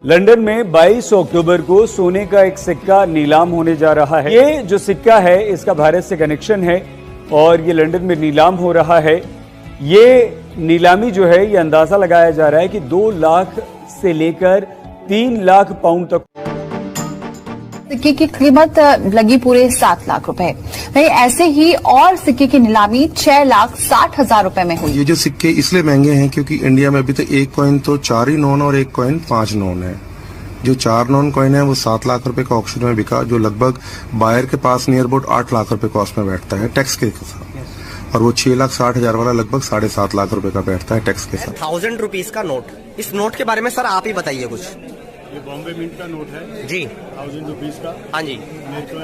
London में 22 अक्टूबर को सोने का एक सिक्का नीलाम होने जा रहा है। ये जो सिक्का है इसका भारत से कनेक्शन है और ये लंदन में नीलाम हो रहा है। ये नीलामी जो है ये अंदाजा लगाया जा रहा है कि 2 लाख से लेकर 3 लाख पाउंड तक सिक्के की कीमत लगी पूरे 7 लाख रुपए। वहीं ऐसे ही और सिक्के की नीलामी 6,60,000 रुपए में हुई। ये जो सिक्के इसलिए महंगे हैं क्योंकि इंडिया में अभी तो एक कॉइन तो 4 ही नॉन और एक कॉइन 5 नॉन है। जो 4 नॉन कॉइन है वो 7 लाख रुपए का ऑक्शन में बिका, जो लगभग बायर के पास नियर अबाउट 8 लाख रुपए कॉस्ट में बैठता है टैक्स के साथ, और वो 6,60,000 वाला लगभग 7.5 लाख रुपए का बैठता है टैक्स के साथ। 1000 रुपीज का नोट, इस नोट के बारे में सर आप ही बताइए कुछ। ये बॉम्बे मिंट का नोट है जी, 1000 रुपीज का। हाँ जी। मेरे को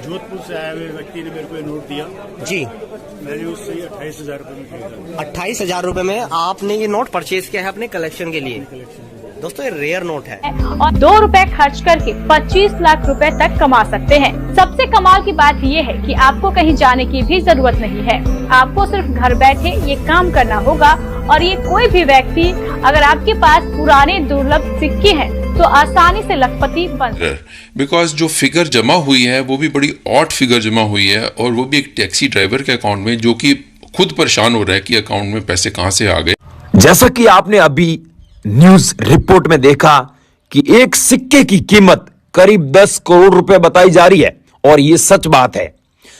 जोधपुर से आए हुए व्यक्ति ने मेरे को ये नोट दिया जी, मैंने उससे 28,000 रुपए में खरीदा। 28,000 रुपए में आपने ये नोट परचेज किया है अपने कलेक्शन के लिए। दोस्तों ये रेयर नोट है और 2 रुपए खर्च करके 25 लाख रुपए तक कमा सकते हैं। सबसे कमाल की बात ये है कि आपको कहीं जाने की भी जरूरत नहीं है। आपको सिर्फ घर बैठे ये काम करना होगा और ये कोई भी व्यक्ति अगर आपके पास पुराने दुर्लभ सिक्के हैं तो आसानी से लखपति बन सकते हैं। बिकॉज जो फिगर जमा हुई है वो भी बड़ी ऑड फिगर जमा हुई है और वो भी एक टैक्सी ड्राइवर के अकाउंट में, जो कि खुद परेशान हो रहा है कि अकाउंट में पैसे कहां से आ गए। जैसा कि आपने अभी न्यूज रिपोर्ट में देखा कि एक सिक्के की कीमत करीब 10 करोड़ रुपए बताई जा रही है और ये सच बात है।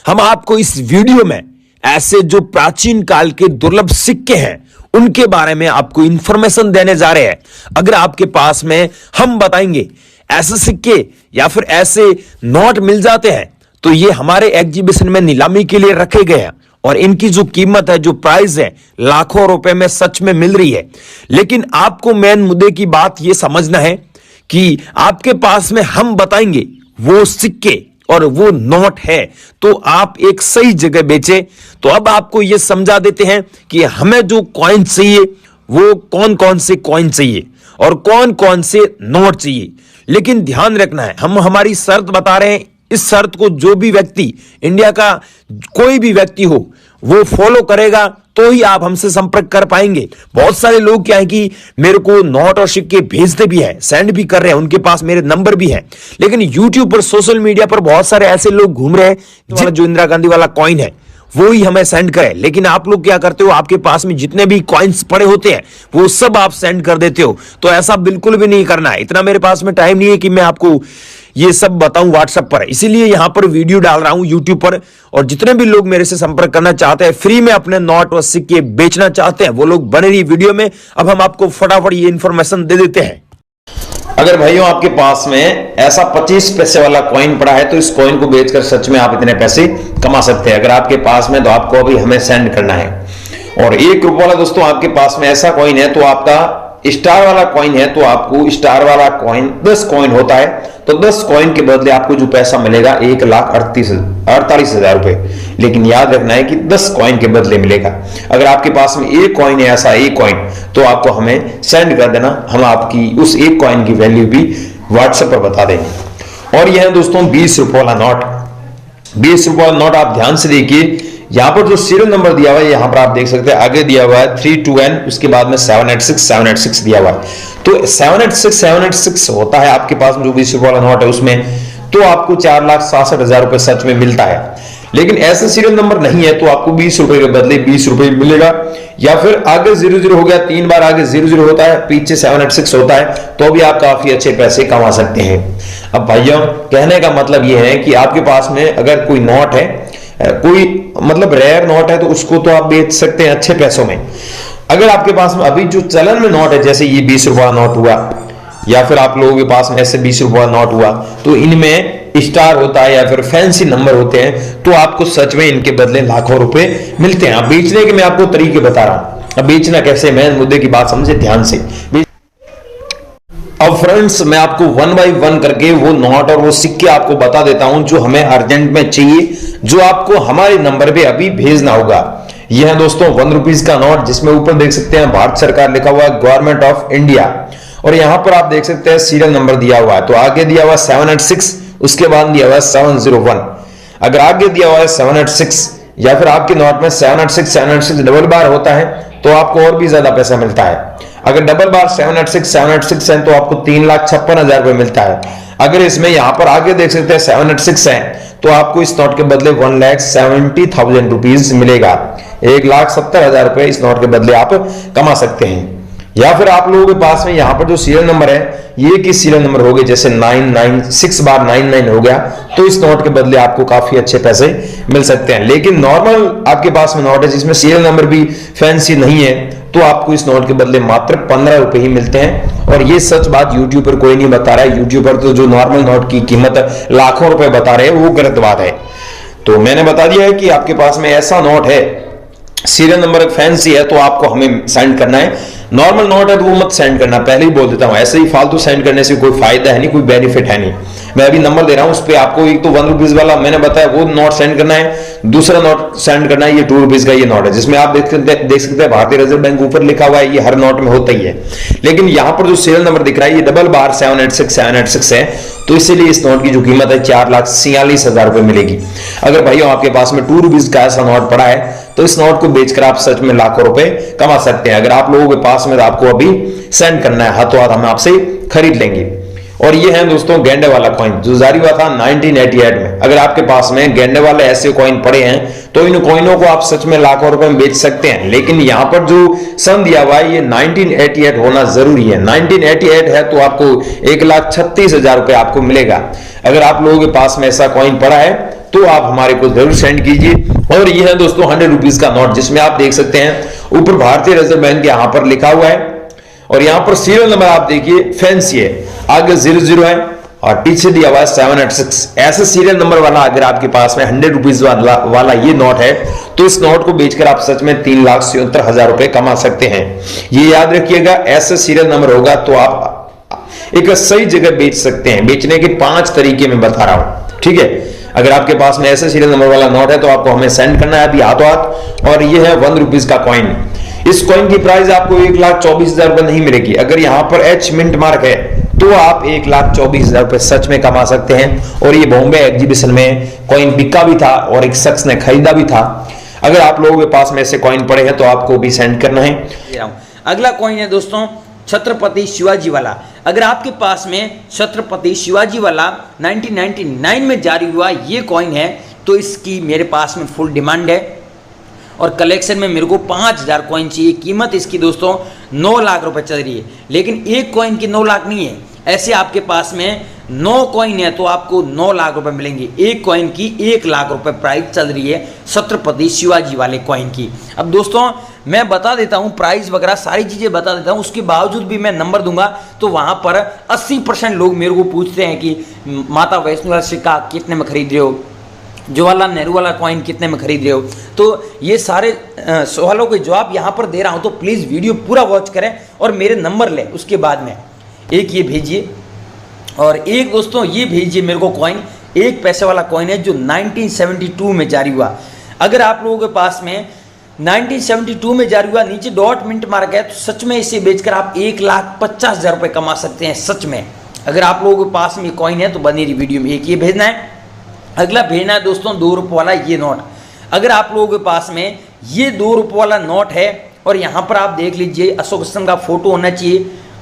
हम आपको इस वीडियो में ऐसे जो प्राचीन काल के दुर्लभ सिक्के हैं उनके बारे में आपको इंफॉर्मेशन देने जा रहे हैं। अगर आपके पास में हम बताएंगे ऐसे सिक्के या फिर ऐसे नोट मिल जाते हैं तो ये हमारे एग्जीबिशन में नीलामी के लिए रखे गए हैं और इनकी जो कीमत है, जो प्राइस है, लाखों रुपए में सच में मिल रही है। लेकिन आपको मेन मुद्दे की बात यह समझना है कि आपके पास में हम बताएंगे वो सिक्के और वो नोट है तो आप एक सही जगह बेचे। तो अब आपको यह समझा देते हैं कि हमें जो कॉइन चाहिए वो कौन कौन से कॉइन चाहिए और कौन कौन से नोट चाहिए। लेकिन ध्यान रखना है, हम हमारी शर्त बता रहे हैं। इस शर्त को जो भी व्यक्ति, इंडिया का कोई भी व्यक्ति हो, वो फॉलो करेगा तो ही आप हमसे संपर्क कर पाएंगे। बहुत सारे लोग क्या है कि मेरे को नोट और सिक्के भेजते भी हैं, सेंड भी कर रहे हैं, उनके पास मेरे नंबर भी है, लेकिन यूट्यूब पर, सोशल मीडिया पर बहुत सारे ऐसे लोग घूम रहे हैं जो इंदिरा गांधी वाला कॉइन है वो ही हमें सेंड करे। लेकिन आप लोग क्या करते हो, आपके पास में जितने भी कॉइन्स पड़े होते हैं वो सब आप सेंड कर देते हो। तो ऐसा बिल्कुल भी नहीं करना है। इतना मेरे पास में टाइम नहीं है कि मैं आपको ये सब बताऊं व्हाट्सएप पर, इसीलिए यहां पर वीडियो डाल रहा हूं यूट्यूब पर। और जितने भी लोग मेरे से संपर्क करना चाहते हैं, फ्री में अपने नोट और सिक्के बेचना चाहते हैं, वो लोग बने रही वीडियो में। अब हम आपको फटाफट ये इंफॉर्मेशन दे देते हैं। अगर भाइयों आपके पास में ऐसा 25 पैसे वाला कॉइन पड़ा है तो इस कॉइन को बेचकर सच में आप इतने पैसे कमा सकते हैं। अगर आपके पास में तो आपको अभी हमें सेंड करना है। और 1 रुपये वाला दोस्तों आपके पास में ऐसा कॉइन है तो आपका स्टार वाला कॉइन है तो आपको स्टार वाला कॉइन 10 कॉइन होता है तो 10 कॉइन के बदले आपको जो पैसा मिलेगा 1,48,000 रुपए। लेकिन याद रखना है कि 10 कॉइन के बदले मिलेगा। अगर आपके पास में एक कॉइन है, ऐसा एक कॉइन, तो आपको हमें सेंड कर देना, हम आपकी उस एक कॉइन की वैल्यू भी व्हाट्सएप पर बता देंगे। और यह है दोस्तों 20 रुपये वाला नोट। 20 रुपये वाला नोट आप ध्यान से देखिए, यहां पर जो सीरियल नंबर दिया हुआ है यहां पर आप देख सकते हैं, आगे दिया हुआ है 32N, उसके बाद में 786 दिया हुआ है। तो 786 होता है आपके पास में जो 20 रुपये वाला नोट है उसमें, तो आपको 4,67,000 रुपए सच में मिलता है। लेकिन ऐसे सीरियल नंबर नहीं है तो आपको 20 रुपए के बदले 20 रुपए मिलेगा। या फिर आगे 00 हो गया, 3 बार आगे 00 होता है, पीछे 786 होता है, तो भी आप काफी अच्छे पैसे कमा सकते हैं। अब भाइयों कहने का मतलब यह है कि आपके पास में अगर कोई नोट है, कोई मतलब रेयर नोट है, तो उसको तो आप बेच सकते हैं अच्छे पैसों में। अगर आपके पास में अभी जो चलन में नोट है, जैसे ये 20 रुपया नोट हुआ या फिर आप लोगों के पास में ऐसे 20 रुपया नोट हुआ, तो इनमें स्टार होता है या फिर फैंसी नंबर होते हैं, तो आपको सच में इनके बदले लाखों रुपए मिलते हैं। अब बेचने के मैं आपको तरीके बता रहा हूं। अब बेचना कैसे, मैं मुद्दे की बात समझे ध्यान से। अब फ्रेंड्स मैं आपको 1 बाय 1 करके वो नोट और वो सिक्के आपको बता देता हूं जो हमें अर्जेंट में चाहिए, जो आपको हमारे नंबर पे अभी भेजना होगा। यह है दोस्तों 1 रुपीज का नोट, जिसमें ऊपर देख सकते हैं भारत सरकार लिखा हुआ है, गवर्नमेंट ऑफ इंडिया, और यहां पर आप देख सकते हैं सीरियल नंबर दिया हुआ है। तो आगे दिया हुआ है 786, उसके बाद दिया हुआ है 701। अगर आगे दिया हुआ है 786 या फिर आपके नोट में 786 डबल बार होता है तो आपको और भी ज्यादा पैसा मिलता है। अगर डबल बार 786 है तो आपको 3,56,000 रुपए मिलता है। अगर इसमें यहां पर आगे देख सकते हैं 786 है तो आपको इस नोट के बदले 1,70,000 रुपीज मिलेगा। 1,70,000 रुपए इस नोट के बदले आप कमा सकते हैं। या फिर आप लोगों के पास में यहां पर जो सीरियल नंबर है ये किस सीरियल नंबर हो गए, जैसे 996 बार 99 हो गया, तो इस नोट के बदले आपको काफी अच्छे पैसे मिल सकते हैं। लेकिन नॉर्मल आपके पास में नोट है जिसमें सीरियल नंबर भी फैंसी नहीं है तो आपको इस नोट के बदले मात्र 15 रुपए ही मिलते हैं। और ये सच बात यूट्यूब पर कोई नहीं बता रहा है। यूट्यूब पर तो जो नॉर्मल नोट की कीमत लाखों रुपए बता रहे हैं वो गलत बात है। तो मैंने बता दिया है कि आपके पास में ऐसा नोट है, सीरियल नंबर फैंसी है तो आपको हमें सेंड करना है। नॉर्मल नोट है तो वो मत सेंड करना, पहले ही बोल देता हूं। ऐसे ही फालतू सेंड करने से कोई फायदा है नहीं, कोई बेनिफिट है नहीं। मैं अभी नंबर दे रहा हूं, उस पर आपको एक तो 1 रुपीज वाला मैंने बताया वो नोट सेंड करना है, दूसरा नोट सेंड करना है ये 2 रुपीज का ये नोट है जिसमें आप देख सकते हैं भारतीय रिजर्व बैंक ऊपर लिखा हुआ है, ये हर नोट में होता ही है। लेकिन यहां पर जो सीरियल नंबर दिख रहा है ये डबल बार 786 है तो इसीलिए इस नोट की जो कीमत है 4,46,000 रुपए मिलेगी। अगर भाइयों आपके पास में 2 रुपीज का ऐसा नोट पड़ा है तो इस नोट को बेचकर आप सच में लाखों रुपए कमा सकते हैं। अगर आप लोगों के पास में आपको अभी सेंड करना है हाथों हाथ हम आपसे खरीद लेंगे। और ये है दोस्तों गेंडे वाला कॉइन जो जारी हुआ था 1988 में। अगर आपके पास में गेंडे वाले ऐसे कॉइन पड़े हैं तो इन कॉइनों को आप सच में लाखों रुपए में बेच सकते हैं। लेकिन यहां पर जो सन दिया हुआ है ये 1988 होना जरूरी है। 1988 है तो आपको 1,36,000 रुपए आपको मिलेगा। अगर आप लोगों के पास में ऐसा कॉइन पड़ा है तो आप हमारे को जरूर सेंड कीजिए। और ये है दोस्तों 100 रुपीज का नोट जिसमें आप देख सकते हैं ऊपर भारतीय रिजर्व बैंक यहां पर लिखा हुआ है और यहां पर सीरियल नंबर आप देखिए फैंसी है, आगे 00 है और पीछे दिया हुआ है 786। ऐसे सीरियल नंबर वाला अगर आपके पास में 100 रुपीज वाला ये नोट है तो इस नोट को बेचकर आप सच में 3,77,000 रुपए कमा सकते हैं। ये याद रखिएगा, ऐसे सीरियल नंबर होगा तो आप एक सही जगह बेच सकते हैं। बेचने के 5 तरीके मैं बता रहा हूं, ठीक है। अगर आपके पास में ऐसे सीरियल नंबर वाला नोट है तो आपको हमें सेंड करना है अभी हाथों हाथ। और ये है 1 रुपीज का कॉइन। इस कॉइन की प्राइस आपको 1,24,000 रुपए नहीं मिलेगी। अगर यहां पर H मिंट मार्क है तो आप 1,24,000 रुपए सच में कमा सकते हैं। और ये बॉम्बे एग्जीबिशन में कॉइन बिका भी था और एक शख्स ने खरीदा भी था। अगर आप लोगों के पास में ऐसे कॉइन पड़े हैं तो आपको भी सेंड करना है। अगला कॉइन है दोस्तों छत्रपति शिवाजी वाला। अगर आपके पास में छत्रपति शिवाजी वाला 1999 में जारी हुआ ये कॉइन है तो इसकी मेरे पास में फुल डिमांड है और कलेक्शन में मेरे को 5,000 कॉइन चाहिए। कीमत इसकी दोस्तों 9 लाख रुपए चल रही है। लेकिन एक कॉइन की 9 लाख नहीं है, ऐसे आपके पास में 9 कॉइन है तो आपको 9 लाख रुपए मिलेंगे। एक कॉइन की 1 लाख रुपए प्राइस चल रही है छत्रपति शिवाजी वाले कॉइन की। अब दोस्तों मैं बता देता हूं प्राइस वगैरह सारी चीजें बता देता हूं, उसके बावजूद भी मैं नंबर दूंगा तो वहां पर 80% लोग मेरे को पूछते हैं कि माता वैष्णो वाला सिक्का कितने में खरीद रहे हो, जवाहरलाल नेहरू वाला कॉइन कितने में खरीद रहे हो। तो ये सारे सवालों के जवाब यहाँ पर दे रहा हूँ तो प्लीज़ वीडियो पूरा वॉच करें और मेरे नंबर लें। उसके बाद में एक ये भेजिए और एक दोस्तों ये भेजिए मेरे को कॉइन, 1 पैसे वाला कॉइन है जो 1972 में जारी हुआ। अगर आप लोगों के पास में 1972 में जारी हुआ नीचे डॉट मिंट मार्क है तो सच में इसे बेचकर आप 1,50,000 रुपये कमा सकते हैं सच में। अगर आप लोगों के पास में कॉइन है तो बनी रही वीडियो में। एक ये भेजना है। अगला भेजना है दोस्तों 2 रुपये वाला ये नोट। अगर आप लोगों के पास में ये 2 रुपये वाला नोट है और यहाँ पर आप देख लीजिए अशोक स्तंभ का फोटो होना चाहिए,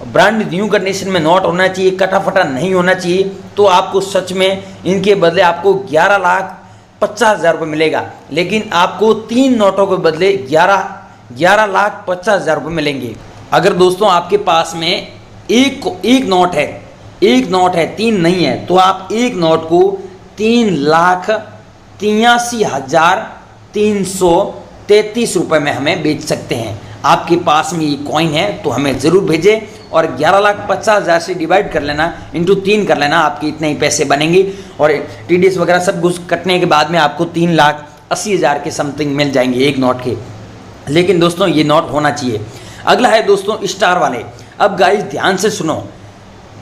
ब्रांड न्यू कंडीशन में नोट होना चाहिए, कटा फटा नहीं होना चाहिए, तो आपको सच में इनके बदले आपको 11,50,000 रुपये मिलेगा। लेकिन आपको 3 नोटों के बदले 11,50,000 रुपये मिलेंगे। अगर दोस्तों आपके पास में एक नोट है, 3 नहीं है, तो आप एक नोट को 3,83,333 रुपये में हमें बेच सकते हैं। आपके पास में ये कॉइन है तो हमें ज़रूर भेजें और 11,50,000 से डिवाइड कर लेना, इंटू 3 कर लेना, आपके इतने ही पैसे बनेंगे। और TDS वगैरह सब कुछ कटने के बाद में आपको 3,80,000 के समथिंग मिल जाएंगे एक नोट के। लेकिन दोस्तों ये नोट होना चाहिए। अगला है दोस्तों स्टार वाले। अब गाइस ध्यान से सुनो,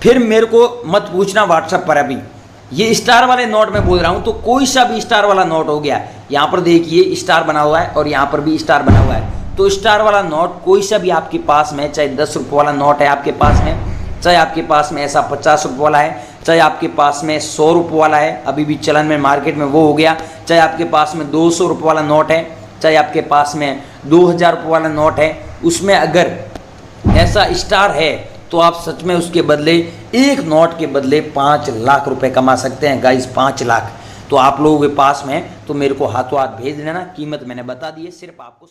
फिर मेरे को मत पूछना व्हाट्सएप पर। अभी ये स्टार वाले नोट में बोल रहा हूँ तो कोई सा भी स्टार वाला नोट हो गया, यहाँ पर देखिए स्टार बना हुआ है और यहाँ पर भी स्टार बना हुआ है। तो स्टार वाला नोट कोई सा भी आपके पास में, चाहे 10 रुपये वाला नोट है आपके पास में, चाहे आपके पास में ऐसा 50 रुपये वाला है, चाहे आपके पास में 100 रुपये वाला है, अभी भी चलन में मार्केट में वो हो गया, चाहे आपके पास में 200 रुपये वाला नोट है, चाहे आपके पास में 2,000 रुपये वाला नोट है, उसमें अगर ऐसा स्टार है तो आप सच में उसके बदले एक नोट के बदले 5 लाख रुपए कमा सकते हैं गाइस, 5 लाख। तो आप लोगों के पास में तो मेरे को हाथों हाथ भेज देना, कीमत मैंने बता दी है, सिर्फ आपको